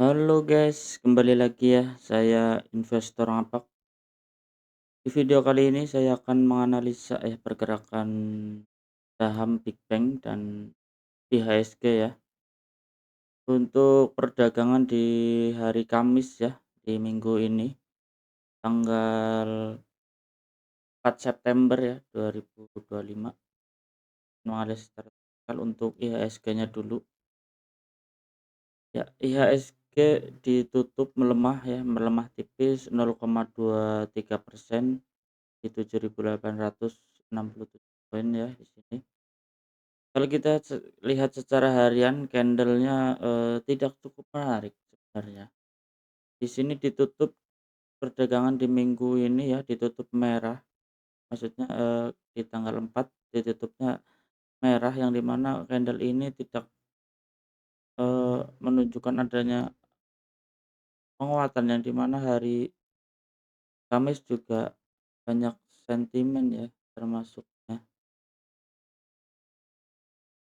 Halo guys, kembali lagi ya. Saya investor ngapak. Di video kali ini saya akan menganalisa pergerakan saham Big Bang dan IHSG ya. Untuk perdagangan di hari Kamis ya, di minggu ini tanggal 4 September ya 2025. Menganalisis terkait untuk IHSG-nya dulu. Ya, IHSG ditutup melemah ya, melemah tipis 0,23% di 7.867 poin ya di sini. Kalau kita lihat secara harian candlenya tidak cukup menarik sebenarnya. Di sini ditutup perdagangan di minggu ini ya ditutup merah, maksudnya, di tanggal 4 ditutupnya merah yang dimana candle ini tidak, menunjukkan adanya penguatan yang dimana hari Kamis juga banyak sentimen ya termasuknya.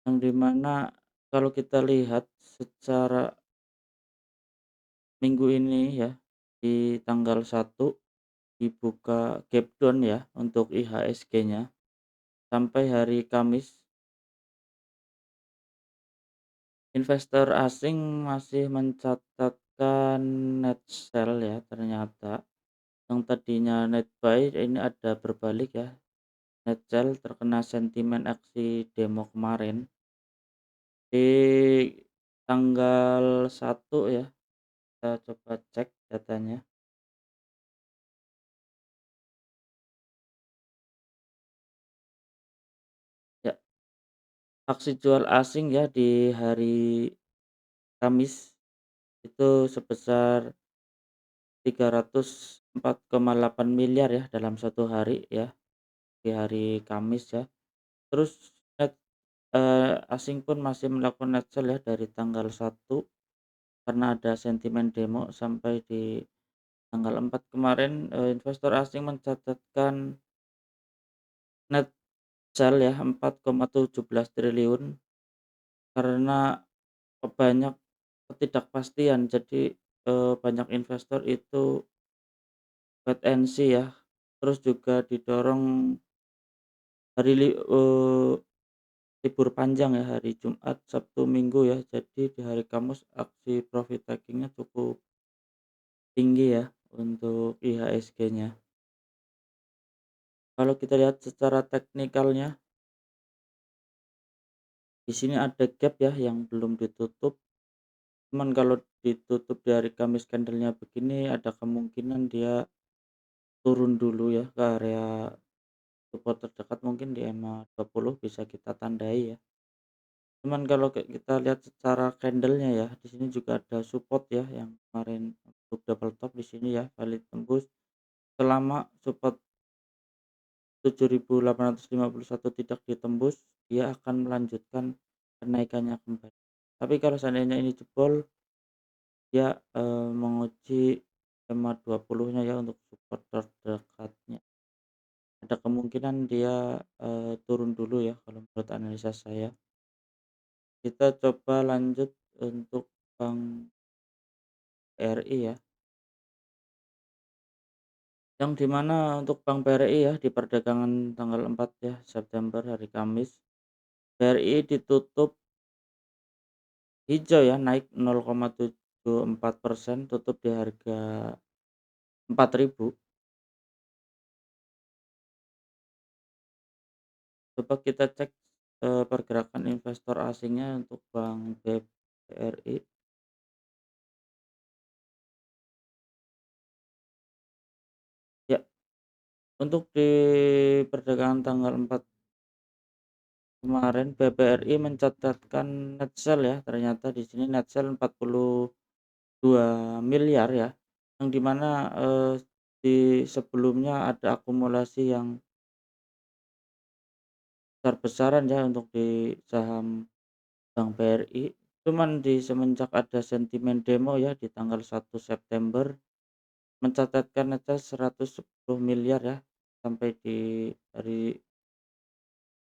Yang dimana kalau kita lihat secara minggu ini ya, di tanggal 1 dibuka gap down ya untuk IHSG-nya, sampai hari Kamis investor asing masih mencatatkan net sell ya ternyata, yang tadinya net buy ini ada berbalik ya, net sell terkena sentimen aksi demo kemarin. Di tanggal 1 ya, kita coba cek datanya. Ya, aksi jual asing ya di hari Kamis itu sebesar 304,8 miliar ya dalam satu hari ya, di hari Kamis ya. Terus net asing pun masih melakukan net sell ya dari tanggal 1 karena ada sentimen demo sampai di tanggal 4 kemarin, investor asing mencatatkan net sell ya 4,17 triliun karena banyak ketidakpastian. Jadi, banyak investor itu wait and see ya, terus juga didorong hari libur panjang ya, hari Jumat, Sabtu, Minggu ya. Jadi di hari Kamis aksi profit taking-nya cukup tinggi ya untuk IHSG-nya. Kalau kita lihat secara teknikalnya, di sini ada gap ya yang belum ditutup, cuman kalau ditutup di hari Kamis candle-nya begini ada kemungkinan dia turun dulu ya ke area support terdekat mungkin di EMA 20 bisa kita tandai ya. Cuman kalau kita lihat secara candlenya ya, di sini juga ada support ya yang kemarin untuk double top di sini ya, valid tembus. Selama support 7.851 tidak ditembus, dia akan melanjutkan kenaikannya kembali. Tapi kalau seandainya ini jebol, dia, menguji EMA 20-nya ya untuk support terdekatnya. Ada kemungkinan dia, turun dulu ya kalau menurut analisa saya. Kita coba lanjut untuk Bank BRI ya, yang dimana untuk Bank BRI ya di perdagangan tanggal 4 ya September hari Kamis, BRI ditutup hijau ya, naik 0,74%, tutup di harga 4.000. Coba kita cek, pergerakan investor asingnya untuk Bank BRI. Ya, untuk di perdagangan tanggal 4 kemarin BBRI mencatatkan net sell ya, ternyata di sini net sell 42 miliar ya, yang dimana di sebelumnya ada akumulasi yang besar-besaran ya untuk di saham Bank BRI. Cuman di semenjak ada sentimen demo ya di tanggal 1 September mencatatkan net sell 110 miliar ya, sampai di hari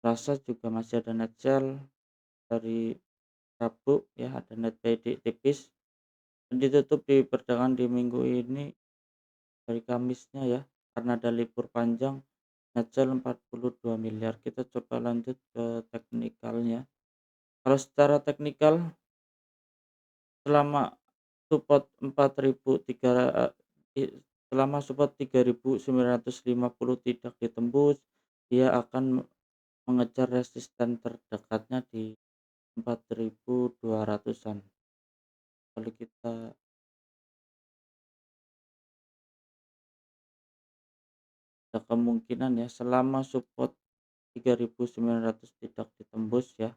Selasa juga masih ada net sell, dari Rabu ya ada net buy tipis. ditutup di perdagangan di minggu ini hari Kamisnya ya, karena ada libur panjang, net sale 42 miliar. Kita coba lanjut ke teknikalnya. Kalau secara teknikal selama support 4.003 i selama support 3.950 tidak ditembus, dia akan mengejar resisten terdekatnya di 4.200-an. Kalau kita ada kemungkinan ya selama support 3.900 tidak ditembus ya,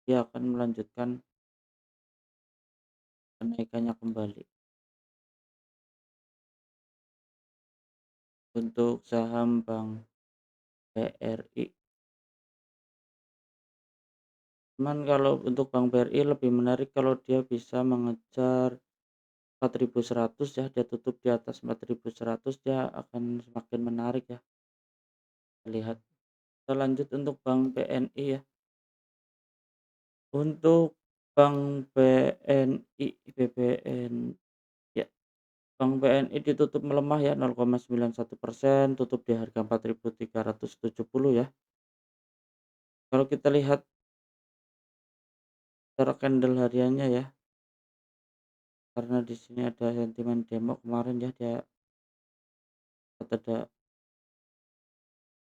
dia akan melanjutkan kenaikannya kembali. Untuk saham Bank BRI, cuman kalau untuk Bank BRI lebih menarik kalau dia bisa mengejar 4.100 ya, dia tutup di atas 4.100 dia akan semakin menarik ya, lihat. Kita lanjut untuk Bank BNI ya. Untuk Bank BNI, BBN ya, Bank BNI ditutup melemah ya 0,91%, tutup di harga 4.370 ya. Kalau kita lihat secara candle hariannya ya, karena di sini ada sentimen demo kemarin ya, dia ada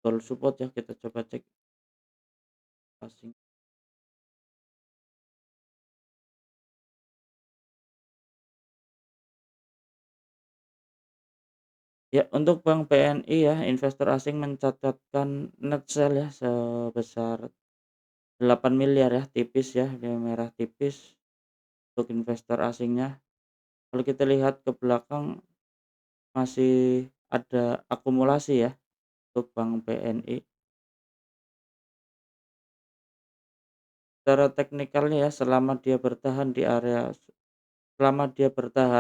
gold support ya, kita coba cek asing. Ya, untuk Bank BNI ya, investor asing mencatatkan net sale ya sebesar 8 miliar ya, tipis ya, dia merah tipis untuk investor asingnya. Kalau kita lihat ke belakang masih ada akumulasi ya untuk Bank BNI. Secara teknikalnya ya, selama dia bertahan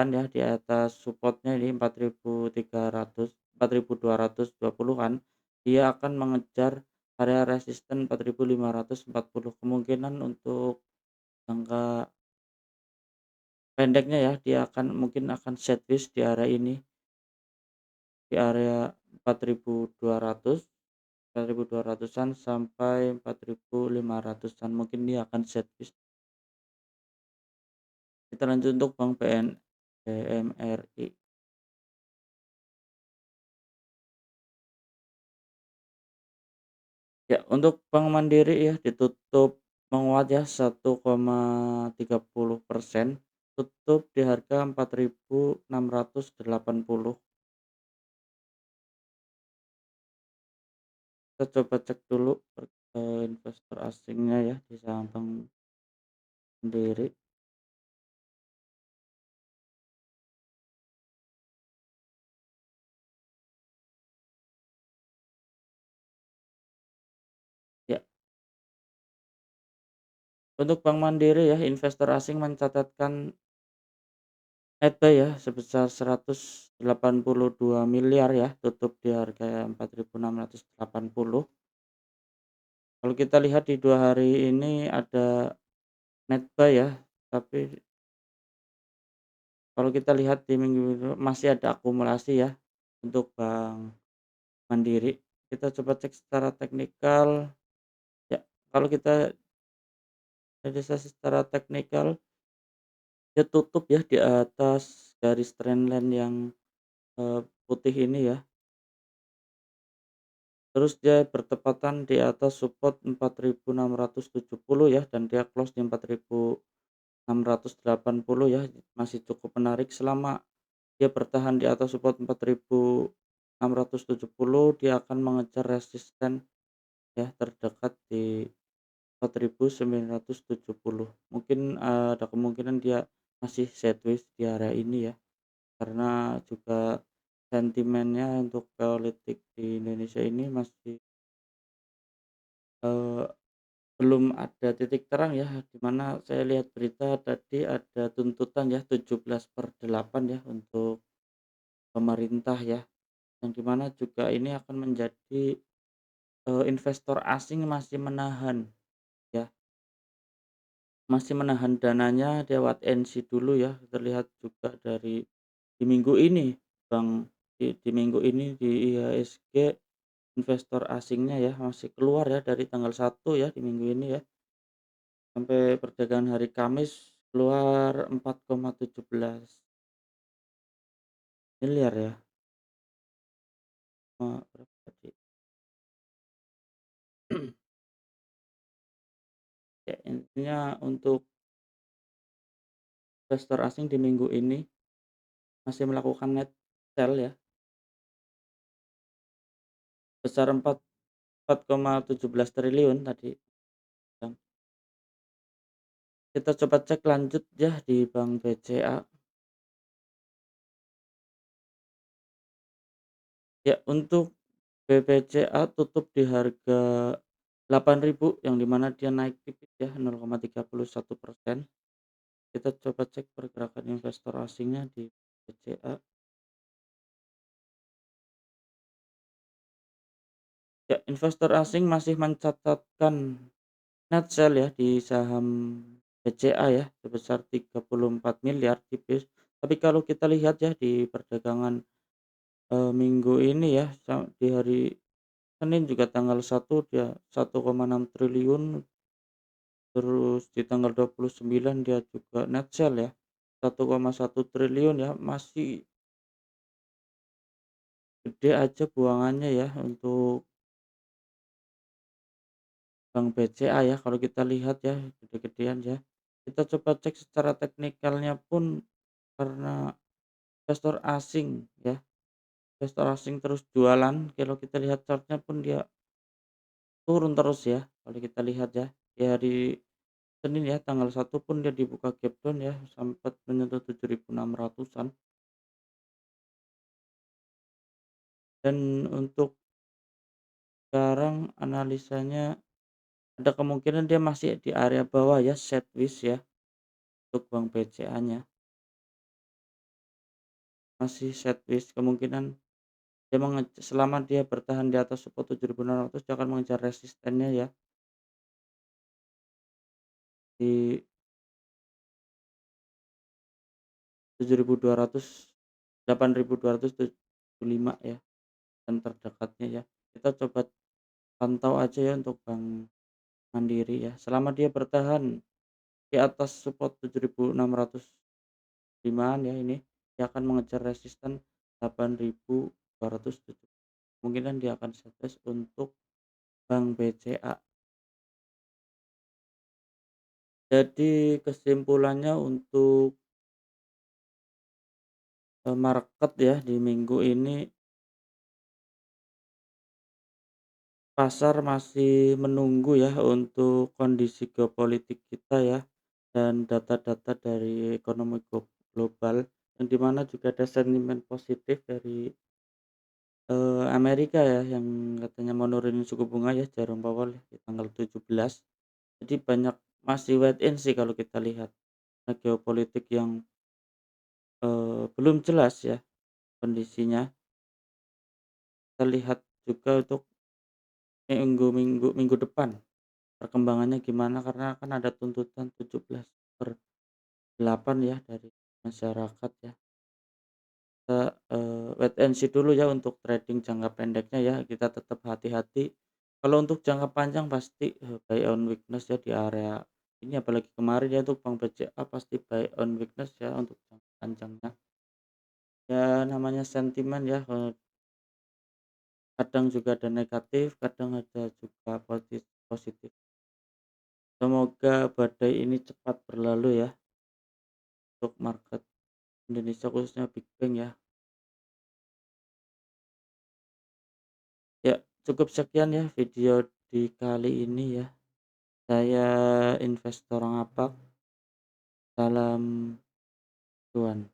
ya di atas supportnya ini 4.300, 4.220-an, dia akan mengejar area resisten 4.540. Kemungkinan untuk jangka pendeknya ya, dia mungkin akan sideways di area ini, di area 4.200, 4.200-an sampai 4.500-an, mungkin dia akan sideways. Kita lanjut untuk Bank BMRI. Ya, untuk Bank Mandiri ya ditutup menguat ya 1,30%, tutup di harga 4.680. Kita coba cek dulu investor asingnya ya di saham Bank Mandiri. Ya, untuk Bank Mandiri ya, investor asing mencatatkan net buy ya sebesar 182 miliar ya, tutup di harga 4.680. Kalau kita lihat di 2 hari ini ada net buy ya, tapi kalau kita lihat di minggu itu masih ada akumulasi ya untuk Bank Mandiri. Kita coba cek secara teknikal ya, kalau kita realisasi secara teknikal, dia tutup ya di atas garis trendline yang putih ini ya. Terus dia bertepatan di atas support 4.670 ya, dan dia close di 4.680 ya, masih cukup menarik selama dia bertahan di atas support 4.670, dia akan mengejar resisten ya terdekat di 4.970. Mungkin ada kemungkinan dia masih sideways di area ini ya, karena juga sentimennya untuk politik di Indonesia ini masih eee, belum ada titik terang ya, di mana saya lihat berita tadi ada tuntutan ya 17/8 ya untuk pemerintah ya, yang di mana juga ini akan menjadi, investor asing masih menahan ya. masih menahan dananya dia wait and see dulu ya, terlihat juga dari di minggu ini Bang, di minggu ini di IHSG investor asingnya ya masih keluar ya dari tanggal 1 ya di minggu ini ya, sampai perdagangan hari Kamis keluar 4,17 miliar ya, berapa tadi? Ya intinya untuk investor asing di minggu ini masih melakukan net sell ya, besar 4,17 triliun tadi, Bang. Kita coba cek lanjut ya di Bank BCA. Ya untuk BBCA tutup di harga 8.000 yang di mana dia naik tipis ya 0,31%. Kita coba cek pergerakan investor asingnya di BCA. Ya, investor asing masih mencatatkan net sell ya di saham BCA ya sebesar 34 miliar tipis. Tapi kalau kita lihat ya di perdagangan, minggu ini ya di hari Senin juga tanggal 1 dia 1,6 triliun, terus di tanggal 29 dia juga net sell ya 1,1 triliun ya, masih gede aja buangannya ya untuk Bank BCA ya kalau kita lihat ya gede-gedean ya. Kita coba cek secara teknikalnya pun karena investor asing ya, investor asing terus jualan, kalau kita lihat chart-nya pun dia turun terus ya, kalau kita lihat ya. Di hari Senin ya tanggal 1 pun dia dibuka gap down ya, sempat menyentuh 7.600-an. Dan untuk sekarang analisanya ada kemungkinan dia masih di area bawah ya, sideways ya, untuk Bank BCA-nya. Masih sideways, kemungkinan dia selama dia bertahan di atas support 7.600 dia akan mengejar resistennya ya, di 7.200, 8.275 ya, dan terdekatnya ya. Kita coba pantau aja ya untuk Bank Mandiri ya, selama dia bertahan di atas support 7.605-an ya ini, dia akan mengejar resisten 8.207. Kemungkinan dia akan sukses untuk Bank BCA. Jadi kesimpulannya untuk, market ya di minggu ini pasar masih menunggu ya untuk kondisi geopolitik kita ya, dan data-data dari ekonomi global, yang di mana juga ada sentimen positif dari, Amerika ya yang katanya mau nurunin suku bunga ya Jerome Powell ya, di tanggal 17. Jadi banyak masih wait and see kalau kita lihat. Nah, geopolitik yang, belum jelas ya kondisinya. Kita lihat juga untuk minggu depan perkembangannya gimana, karena kan ada tuntutan 17/8 ya dari masyarakat ya. Kita, wait and see dulu ya untuk trading jangka pendeknya ya, kita tetap hati-hati. Kalau untuk jangka panjang pasti, buy on weakness ya di area ini, apalagi kemarin ya untuk Bank BCA pasti buy on weakness ya untuk jangka panjangnya. Ya namanya sentimen ya, kadang juga ada negatif, kadang ada juga positif. Semoga badai ini cepat berlalu ya untuk market Indonesia khususnya Big Bang ya. Ya cukup sekian ya video di kali ini ya. Saya investor ngapak, salam cuan.